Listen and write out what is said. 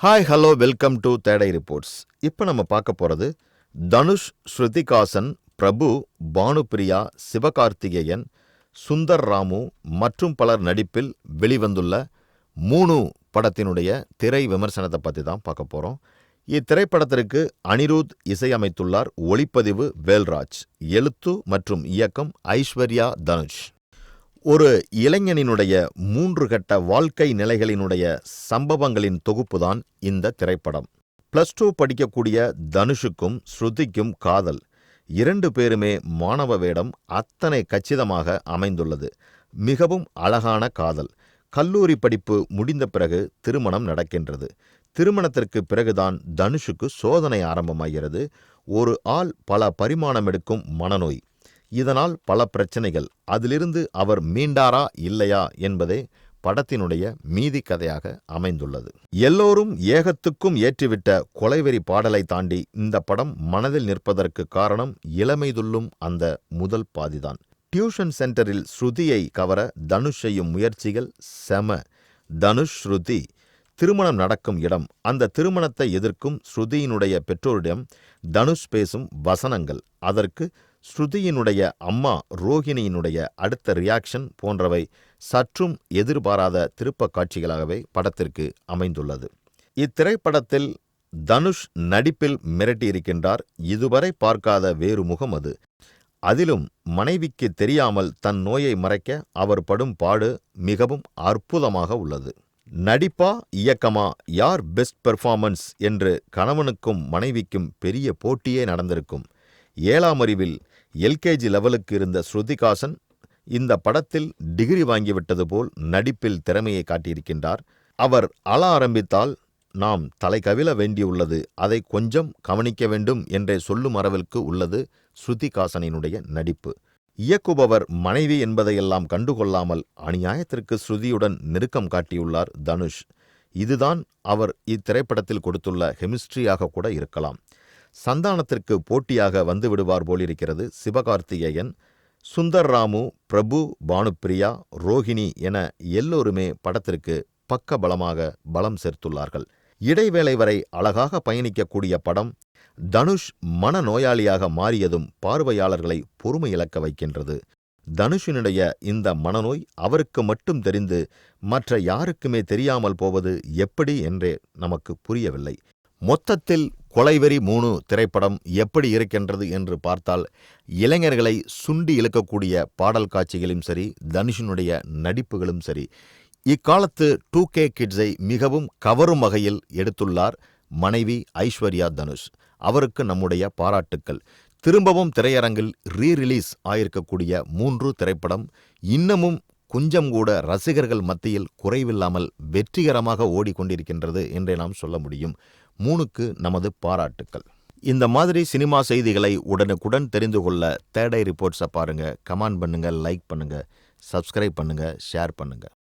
Hi hello welcome to today reports. இப்போ நம்ம பார்க்க போகிறது தனுஷ், ஸ்ருதிகாசன், பிரபு, பானுப்பிரியா, சிவகார்த்திகேயன், சுந்தர் ராமு மற்றும் பலர் நடிப்பில் வெளிவந்துள்ள 3 படத்தினுடைய திரை விமர்சனத்தை பற்றி தான் பார்க்க போகிறோம். இத்திரைப்படத்திற்கு அனிருத் இசையமைத்துள்ளார். ஒளிப்பதிவு வேல்ராஜ், எழுத்து மற்றும் இயக்கம் ஐஸ்வர்யா தனுஷ். ஒரு இளைஞனினுடைய 3 கட்ட வாழ்க்கை நிலைகளினுடைய சம்பவங்களின் தொகுப்புதான் இந்த திரைப்படம். +2 படிக்கக்கூடிய தனுஷுக்கும் ஸ்ருதிக்கும் காதல். 2 பேருமே மாணவ வேடம் அத்தனை கச்சிதமாக அமைந்துள்ளது. மிகவும் அழகான காதல். கல்லூரி படிப்பு முடிந்த பிறகு திருமணம் நடக்கின்றது. திருமணத்திற்கு பிறகுதான் தனுஷுக்கு சோதனை ஆரம்பமாகிறது. ஒரு ஆள் பல பரிமாணம் எடுக்கும் மனநோய். இதனால் பல பிரச்சனைகள். அதிலிருந்து அவர் மீண்டாரா இல்லையா என்பதே படத்தினுடைய மீதி கதையாக அமைந்துள்ளது. எல்லோரும் ஏகத்துக்கும் ஏற்றிவிட்ட கொலைவெறி பாடலை தாண்டி இந்த படம் மனதில் நிற்பதற்கு காரணம் இளமை துள்ளும் அந்த முதல் பாதிதான். டியூஷன் சென்டரில் ஸ்ருதியை கவர தனுஷ் செய்யும் முயற்சிகள் செம. தனுஷ், ஸ்ருதி திருமணம் நடக்கும் இடம், அந்த திருமணத்தை எதிர்க்கும் ஸ்ருதியினுடைய பெற்றோரிடம் தனுஷ் பேசும் வசனங்கள், அதற்கு ஸ்ருதியினுடைய அம்மா ரோஹிணியினுடைய அடுத்த ரியாக்ஷன் போன்றவை சற்றும் எதிர்பாராத திருப்ப காட்சிகளாகவே படத்திற்கு அமைந்துள்ளது. இத்திரைப்படத்தில் தனுஷ் நடிப்பில் மிரட்டியிருக்கின்றார். இதுவரை பார்க்காத வேறு முகம் அது. அதிலும் மனைவிக்கு தெரியாமல் தன் நோயை மறைக்க அவர் படும் பாடு மிகவும் அற்புதமாக உள்ளது. நடிப்பா இயக்கமா, யார் பெஸ்ட் பெர்ஃபார்மன்ஸ் என்று கணவனுக்கும் மனைவிக்கும் பெரிய போட்டியே நடந்திருக்கும். 7ஆம் அறிவில் எல்கேஜி லெவலுக்கு இருந்த ஸ்ருதிகாசன் இந்த படத்தில் டிகிரி வாங்கிவிட்டது போல் நடிப்பில் திறமையை காட்டியிருக்கின்றார். அவர் அழ ஆரம்பித்தால் நாம் தலை கவிழ வேண்டியுள்ளது, அதை கொஞ்சம் கவனிக்க வேண்டும் என்றே சொல்லும் அளவிற்கு உள்ளது ஸ்ருதிகாசனினுடைய நடிப்பு. இயக்குபவர் மனைவி என்பதையெல்லாம் கண்டுகொள்ளாமல் அநியாயத்திற்கு ஸ்ருதியுடன் நெருக்கம் காட்டியுள்ளார் தனுஷ். இதுதான் அவர் இத்திரைப்படத்தில் கொடுத்துள்ள கெமிஸ்ட்ரியாக கூட இருக்கலாம். சந்தானத்திற்கு போட்டியாக வந்துவிடுவார் போலிருக்கிறது சிவகார்த்திகேயன். சுந்தர் ராமு, பிரபு, பானுப்பிரியா, ரோஹிணி என எல்லோருமே படத்திற்கு பக்க பலமாக பலம் சேர்த்துள்ளார்கள். இடைவேளை வரை அழகாக பயணிக்கக்கூடிய படம் தனுஷ் மனநோயாளியாக மாறியதும் பார்வையாளர்களை பொறுமை இழக்க வைக்கின்றது. தனுஷினுடைய இந்த மனநோய் அவருக்கு மட்டும் தெரிந்து மற்ற யாருக்குமே தெரியாமல் போவது எப்படி என்றே நமக்கு புரியவில்லை. மொத்தத்தில் கொலைவெறி 3 திரைப்படம் எப்படி இருக்கின்றது என்று பார்த்தால், இளைஞர்களை சுண்டி இழுக்கக்கூடிய பாடல் காட்சிகளும் சரி, தனுஷினுடைய நடிப்புகளும் சரி, இக்காலத்து 2K கிட்ஸை மிகவும் கவரும் வகையில் எடுத்துள்ளார் மனைவி ஐஸ்வர்யா தனுஷ். அவருக்கு நம்முடைய பாராட்டுக்கள். திரும்பவும் திரையரங்கில் ரீரிலீஸ் ஆயிருக்கக்கூடிய 3 திரைப்படம் இன்னமும் கொஞ்சம் கூட ரசிகர்கள் மத்தியில் குறைவில்லாமல் வெற்றிகரமாக ஓடிக்கொண்டிருக்கின்றது என்றே நாம் சொல்ல முடியும். 3க்கு நமது பாராட்டுக்கள். இந்த மாதிரி சினிமா செய்திகளை உடனுக்குடன் தெரிந்து கொள்ள தேடை ரிப்போர்ட்ஸை பாருங்கள். கமெண்ட் பண்ணுங்கள், லைக் பண்ணுங்கள், சப்ஸ்கிரைப் பண்ணுங்கள், ஷேர் பண்ணுங்கள்.